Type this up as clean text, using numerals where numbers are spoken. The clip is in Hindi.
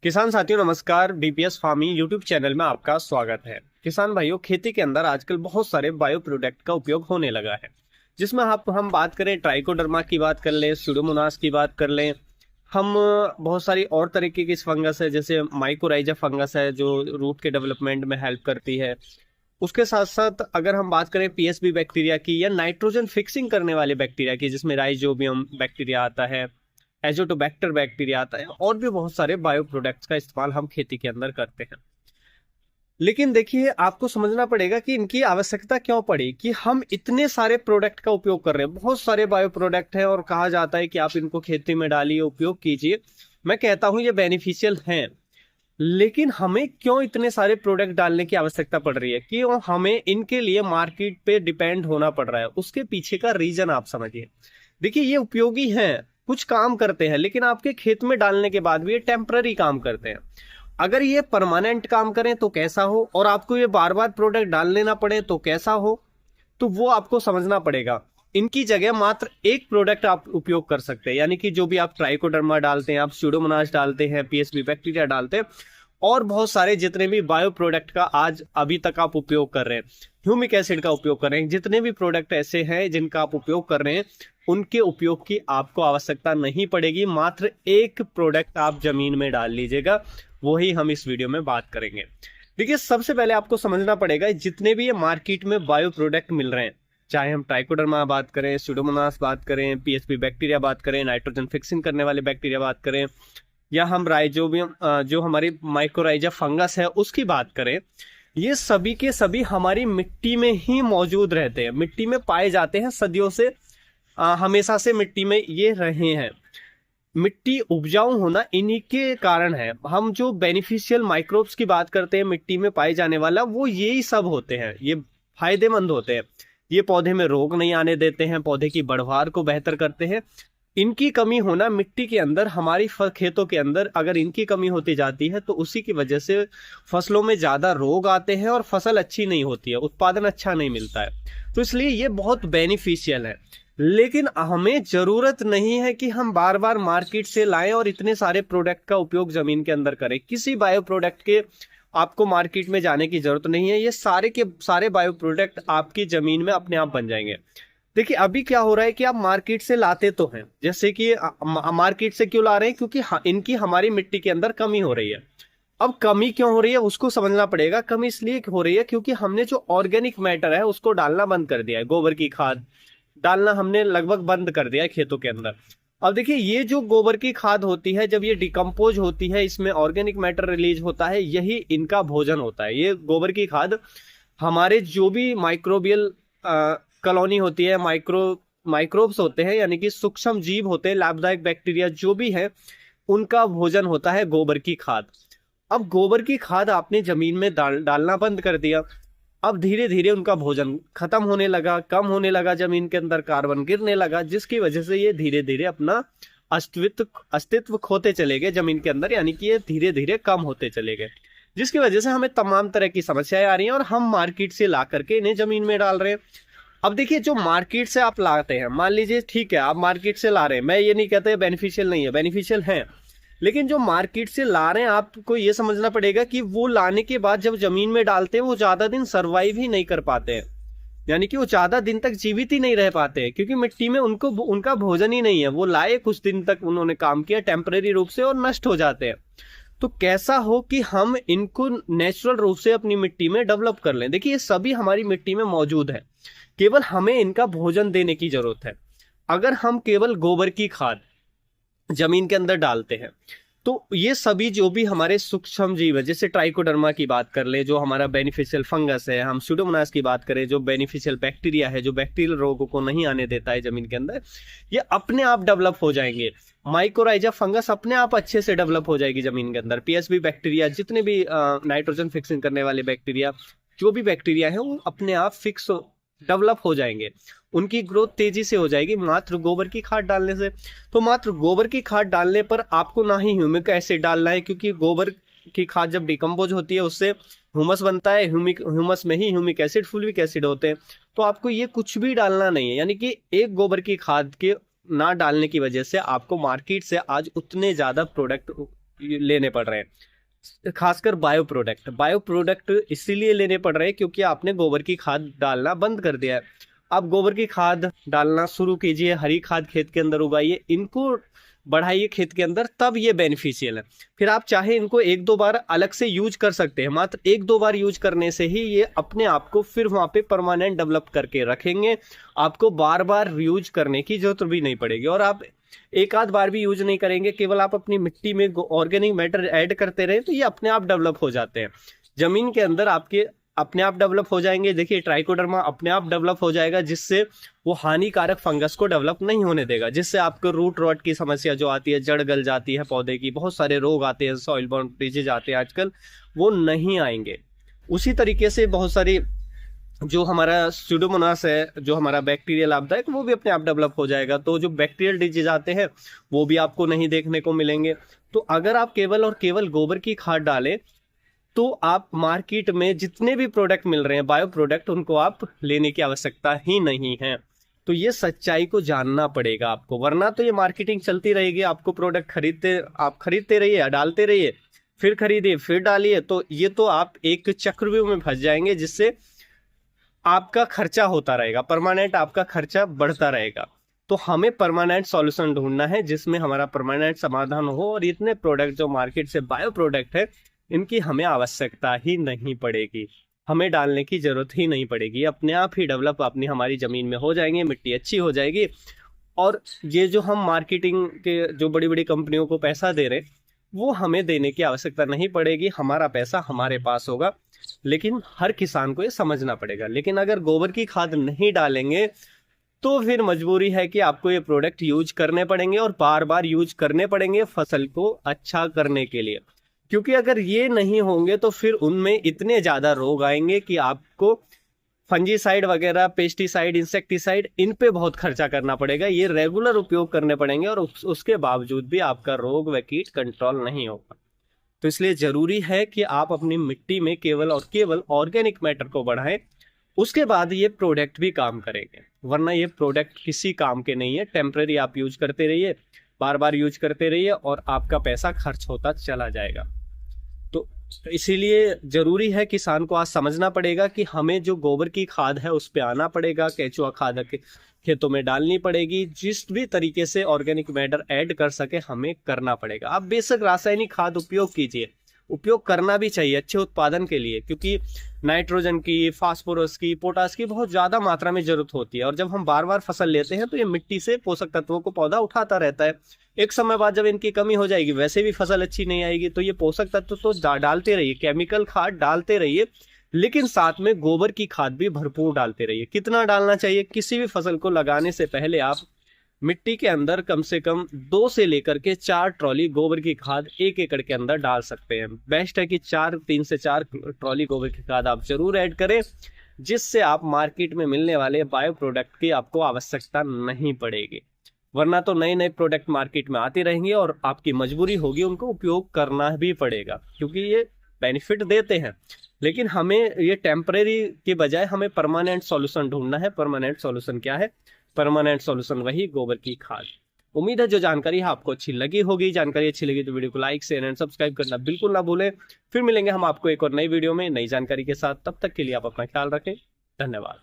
किसान साथियों नमस्कार। डीपीएस फार्मिंग यूट्यूब चैनल में आपका स्वागत है। किसान भाइयों, खेती के अंदर आजकल बहुत सारे बायो प्रोडक्ट का उपयोग होने लगा है, जिसमें हम बात करें ट्राइकोडर्मा की बात कर लें, स्यूडोमोनास की बात कर लें, हम बहुत सारी और तरीके की फंगस है जैसे माइकोराइजा फंगस है जो रूट के डेवलपमेंट में हेल्प करती है। उसके साथ साथ अगर हम बात करें पीएसबी बैक्टीरिया की या नाइट्रोजन फिक्सिंग करने वाले बैक्टीरिया की, जिसमें राइजोबियम बैक्टीरिया आता है, एजोटोबैक्टर बैक्टीरिया आता है, और भी बहुत सारे बायो प्रोडक्ट्स का इस्तेमाल हम खेती के अंदर करते हैं। लेकिन देखिए, आपको समझना पड़ेगा कि इनकी आवश्यकता क्यों पड़ी कि हम इतने सारे प्रोडक्ट का उपयोग कर रहे हैं। बहुत सारे बायो प्रोडक्ट है और कहा जाता है कि आप इनको खेती में डालिए, उपयोग कीजिए। मैं कहता हूं ये बेनिफिशियल हैं, लेकिन हमें क्यों इतने सारे प्रोडक्ट डालने की आवश्यकता पड़ रही है, क्यों हमें इनके लिए मार्केट पे डिपेंड होना पड़ रहा है? उसके पीछे का रीजन आप समझिए। देखिए, ये उपयोगी हैं, कुछ काम करते हैं, लेकिन आपके खेत में डालने के बाद भी ये टेम्पररी काम करते हैं। अगर ये परमानेंट काम करें तो कैसा हो, और आपको ये बार बार प्रोडक्ट डालने ना पड़े तो कैसा हो, तो वो आपको समझना पड़ेगा। इनकी जगह मात्र एक प्रोडक्ट आप उपयोग कर सकते हैं, यानी कि जो भी आप ट्राइकोडर्मा डालते हैं, आप स्यूडोमोनास डालते हैं, पीएसबी बैक्टीरिया डालते हैं, और बहुत सारे जितने भी बायो प्रोडक्ट का आज अभी तक आप उपयोग कर रहे हैं, ह्यूमिक एसिड का उपयोग कर रहे हैं, जितने भी प्रोडक्ट ऐसे हैं जिनका आप उपयोग कर रहे हैं, उनके उपयोग की आपको आवश्यकता नहीं पड़ेगी। मात्र एक प्रोडक्ट आप जमीन में डाल लीजिएगा, वही हम इस वीडियो में बात करेंगे। देखिए, सबसे पहले आपको समझना पड़ेगा, जितने भी ये मार्केट में बायो प्रोडक्ट मिल रहे हैं, चाहे हम ट्राइकोडर्मा बात करें, स्यूडोमोनास बात करें, पीएसबी बैक्टीरिया बात करें, नाइट्रोजन फिक्सिंग करने वाले बैक्टीरिया बात करें, या हम राइजोबियम जो हमारी माइकोराइजा फंगस है उसकी बात करें, ये सभी के सभी हमारी मिट्टी में ही मौजूद रहते हैं, मिट्टी में पाए जाते हैं। सदियों से हमेशा से मिट्टी में ये रहे हैं। मिट्टी उपजाऊ होना इन्हीं के कारण है। हम जो बेनिफिशियल माइक्रोब्स की बात करते हैं मिट्टी में पाए जाने वाला, वो यही सब होते हैं, ये फायदेमंद होते हैं। ये पौधे में रोग नहीं आने देते हैं, पौधे की बढ़वार को बेहतर करते हैं। इनकी कमी होना मिट्टी के अंदर, हमारी खेतों के अंदर अगर इनकी कमी होती जाती है तो उसी की वजह से फसलों में ज्यादा रोग आते हैं और फसल अच्छी नहीं होती है, उत्पादन अच्छा नहीं मिलता है। तो इसलिए ये बहुत बेनिफिशियल है, लेकिन हमें जरूरत नहीं है कि हम बार बार मार्केट से लाएं और इतने सारे प्रोडक्ट का उपयोग जमीन के अंदर करें। किसी बायो प्रोडक्ट के आपको मार्केट में जाने की जरूरत नहीं है, ये सारे के सारे बायो प्रोडक्ट आपकी जमीन में अपने आप बन जाएंगे। देखिए, अभी क्या हो रहा है कि आप मार्केट से लाते तो हैं, जैसे कि मार्केट से क्यों ला रहे हैं, क्योंकि इनकी हमारी मिट्टी के अंदर कमी हो रही है। अब कमी क्यों हो रही है उसको समझना पड़ेगा। कमी इसलिए हो रही है क्योंकि हमने जो ऑर्गेनिक मैटर है उसको डालना बंद कर दिया है, गोबर की खाद डालना हमने लगभग बंद कर दिया है खेतों के अंदर। अब देखिए, ये जो गोबर की खाद होती है, जब ये डिकम्पोज होती है, इसमें ऑर्गेनिक मैटर रिलीज होता है, यही इनका भोजन होता है। ये गोबर की खाद हमारे जो भी माइक्रोबियल कॉलोनी होती है, माइक्रोब्स होते हैं, यानी कि सूक्ष्म जीव होते हैं, लाभदायक बैक्टीरिया जो भी है, उनका भोजन होता है गोबर की खाद। अब गोबर की खाद आपने जमीन में डालना बंद कर दिया, अब धीरे धीरे उनका भोजन खत्म होने लगा, कम होने लगा, जमीन के अंदर कार्बन गिरने लगा, जिसकी वजह से ये धीरे धीरे अपना अस्तित्व खोते चले गए जमीन के अंदर, यानी कि ये धीरे धीरे कम होते चले गए, जिसकी वजह से हमें तमाम तरह की समस्याएं आ रही हैं और हम मार्केट से ला करके इन्हें जमीन में डाल रहे हैं। अब देखिए, जो मार्केट से आप लाते हैं, मान लीजिए ठीक है आप मार्केट से ला रहे हैं, मैं ये नहीं कहता बेनिफिशियल नहीं है, बेनिफिशियल है, लेकिन जो मार्केट से ला रहे हैं आपको ये समझना पड़ेगा कि वो लाने के बाद जब जमीन में डालते हैं वो ज्यादा दिन सरवाइव ही नहीं कर पाते हैं, यानी कि वो ज्यादा दिन तक जीवित ही नहीं रह पाते हैं, क्योंकि मिट्टी में उनका भोजन ही नहीं है। वो लाए, कुछ दिन तक उन्होंने काम किया टेम्परेरी रूप से, और नष्ट हो जाते हैं। तो कैसा हो कि हम इनको नेचुरल रूप से अपनी मिट्टी में डेवलप कर लें। देखिए, ये सभी हमारी मिट्टी में मौजूद है, केवल हमें इनका भोजन देने की जरूरत है। अगर हम केवल गोबर की खाद जमीन के अंदर डालते हैं तो ये सभी जो भी हमारे सूक्ष्म जीव है, जैसे ट्राइकोडर्मा की बात कर ले जो हमारा बेनिफिशियल फंगस है, हम स्यूडोमोनास की बात करें जो बेनिफिशियल बैक्टीरिया है, जो बैक्टीरियल रोगों को नहीं आने देता है जमीन के अंदर, ये अपने आप डेवलप हो जाएंगे। माइकोराइजा फंगस अपने आप अच्छे से डेवलप हो जाएगी जमीन के अंदर। पीएसबी बैक्टीरिया, जितने भी नाइट्रोजन फिक्सिंग करने वाले बैक्टीरिया, जो भी बैक्टीरिया है, वो अपने आप फिक्स डेवलप हो जाएंगे, उनकी ग्रोथ तेजी से हो जाएगी मात्र गोबर की खाद डालने से। तो मात्र गोबर की खाद डालने पर आपको ना ही ह्यूमिक एसिड डालना है, क्योंकि गोबर की खाद जब डिकम्पोज होती है उससे ह्यूमस बनता है, ह्यूमस में ही ह्यूमिक एसिड, फुल्विक एसिड होते हैं। तो आपको ये कुछ भी डालना नहीं है, यानी कि एक गोबर की खाद के ना डालने की वजह से आपको मार्केट से आज उतने ज्यादा प्रोडक्ट लेने पड़ रहे हैं, खासकर बायो प्रोडक्ट इसीलिए लेने पड़ रहे हैं क्योंकि आपने गोबर की खाद डालना बंद कर दिया है। आप गोबर की खाद डालना शुरू कीजिए, हरी खाद खेत के अंदर उगाइए, इनको बढ़ाइए खेत के अंदर, तब ये बेनिफिशियल है। फिर आप चाहे इनको एक दो बार अलग से यूज कर सकते हैं, मात्र एक दो बार यूज करने से ही ये अपने आप को फिर वहां पे परमानेंट डेवलप करके रखेंगे। आपको बार बार यूज करने की जरूरत भी नहीं पड़ेगी, और आप एक आध बार भी यूज नहीं करेंगे, केवल आप अपनी मिट्टी में ऑर्गेनिक मैटर ऐड करते रहे तो ये अपने आप डेवलप हो जाते हैं जमीन के अंदर, आपके अपने आप डेवलप हो जाएंगे। देखिए ट्राइकोडर्मा अपने आप डेवलप हो जाएगा, जिससे वो हानिकारक फंगस को डेवलप नहीं होने देगा, जिससे आपको रूट रॉट की समस्या जो आती है, जड़ गल जाती है पौधे की, बहुत सारे रोग आते हैं, सॉइल बॉर्न डिजीज आते हैं आजकल, वो नहीं आएंगे। उसी तरीके से बहुत सारी जो हमारा स्यूडोमोनास है, जो हमारा बैक्टीरियल लाभदायक, वो भी अपने आप डेवलप हो जाएगा। तो जो बैक्टीरियल डिजीज आते हैं वो भी आपको नहीं देखने को मिलेंगे। तो अगर आप केवल और केवल गोबर की खाद डालें तो आप मार्केट में जितने भी प्रोडक्ट मिल रहे हैं बायो प्रोडक्ट, उनको आप लेने की आवश्यकता ही नहीं है। तो ये सच्चाई को जानना पड़ेगा आपको, वरना तो ये मार्केटिंग चलती रहेगी, आपको प्रोडक्ट खरीदते रहिए, डालते रहिए, फिर खरीदिए, फिर डालिए, तो ये तो आप एक चक्रव्यूह में फंस जाएंगे, जिससे आपका खर्चा होता रहेगा, परमानेंट आपका खर्चा बढ़ता रहेगा। तो हमें परमानेंट सॉल्यूशन ढूंढना है जिसमें हमारा परमानेंट समाधान हो, और इतने प्रोडक्ट जो मार्केट से बायो प्रोडक्ट है इनकी हमें आवश्यकता ही नहीं पड़ेगी, हमें डालने की जरूरत ही नहीं पड़ेगी, अपने आप ही डेवलप अपनी हमारी जमीन में हो जाएंगे, मिट्टी अच्छी हो जाएगी। और ये जो हम मार्केटिंग के जो बड़ी बड़ी कंपनियों को पैसा दे रहे, वो हमें देने की आवश्यकता नहीं पड़ेगी, हमारा पैसा हमारे पास होगा। लेकिन हर किसान को ये समझना पड़ेगा। लेकिन अगर गोबर की खाद नहीं डालेंगे तो फिर मजबूरी है कि आपको ये प्रोडक्ट यूज करने पड़ेंगे, और बार बार यूज करने पड़ेंगे फसल को अच्छा करने के लिए। क्योंकि अगर ये नहीं होंगे तो फिर उनमें इतने ज्यादा रोग आएंगे कि आपको फंजीसाइड वगैरह, पेस्टिसाइड, इंसेक्टिसाइड, इन पे बहुत खर्चा करना पड़ेगा, ये रेगुलर उपयोग करने पड़ेंगे, और उसके बावजूद भी आपका रोग व कीट कंट्रोल नहीं होगा। तो इसलिए जरूरी है कि आप अपनी मिट्टी में केवल और केवल ऑर्गेनिक मैटर को बढ़ाएं, उसके बाद ये प्रोडक्ट भी काम करेंगे, वरना ये प्रोडक्ट किसी काम के नहीं है। टेम्पररी आप यूज करते रहिए, बार बार यूज करते रहिए, और आपका पैसा खर्च होता चला जाएगा। तो इसीलिए जरूरी है किसान को आज समझना पड़ेगा कि हमें जो गोबर की खाद है उस पे आना पड़ेगा, केचुआ खाद के खेतों में डालनी पड़ेगी, जिस भी तरीके से ऑर्गेनिक मैटर ऐड कर सके हमें करना पड़ेगा। आप बेशक रासायनिक खाद उपयोग कीजिए, उपयोग करना भी चाहिए अच्छे उत्पादन के लिए, क्योंकि नाइट्रोजन की, फास्फोरस की, पोटास की बहुत ज्यादा मात्रा में जरूरत होती है, और जब हम बार बार फसल लेते हैं तो ये मिट्टी से पोषक तत्वों को पौधा उठाता रहता है। एक समय बाद जब इनकी कमी हो जाएगी, वैसे भी फसल अच्छी नहीं आएगी, तो ये पोषक तत्व तो डालते रहिए, केमिकल खाद डालते रहिए, लेकिन साथ में गोबर की खाद भी भरपूर डालते रहिए। कितना डालना चाहिए? किसी भी फसल को लगाने से पहले आप मिट्टी के अंदर कम से कम 2 से लेकर के 4 ट्रॉली गोबर की खाद 1 एकड़ के अंदर डाल सकते हैं। बेस्ट है कि 3 से 4 ट्रॉली गोबर की खाद आप जरूर ऐड करें, जिससे आप मार्केट में मिलने वाले बायो प्रोडक्ट की आपको आवश्यकता नहीं पड़ेगी। वरना तो नए नए प्रोडक्ट मार्केट में आते रहेंगे और आपकी मजबूरी होगी उनको उपयोग करना भी पड़ेगा, क्योंकि ये बेनिफिट देते हैं। लेकिन हमें ये टेम्परेरी के बजाय हमें परमानेंट सॉल्यूशन ढूंढना है। परमानेंट सॉल्यूशन क्या है? परमानेंट सॉल्यूशन वही गोबर की खाद। उम्मीद है जो जानकारी है आपको अच्छी लगी होगी। जानकारी अच्छी लगी तो वीडियो को लाइक, शेयर एंड सब्सक्राइब करना बिल्कुल ना भूलें। फिर मिलेंगे हम आपको एक और नई वीडियो में नई जानकारी के साथ। तब तक के लिए आप अपना ख्याल रखें। धन्यवाद।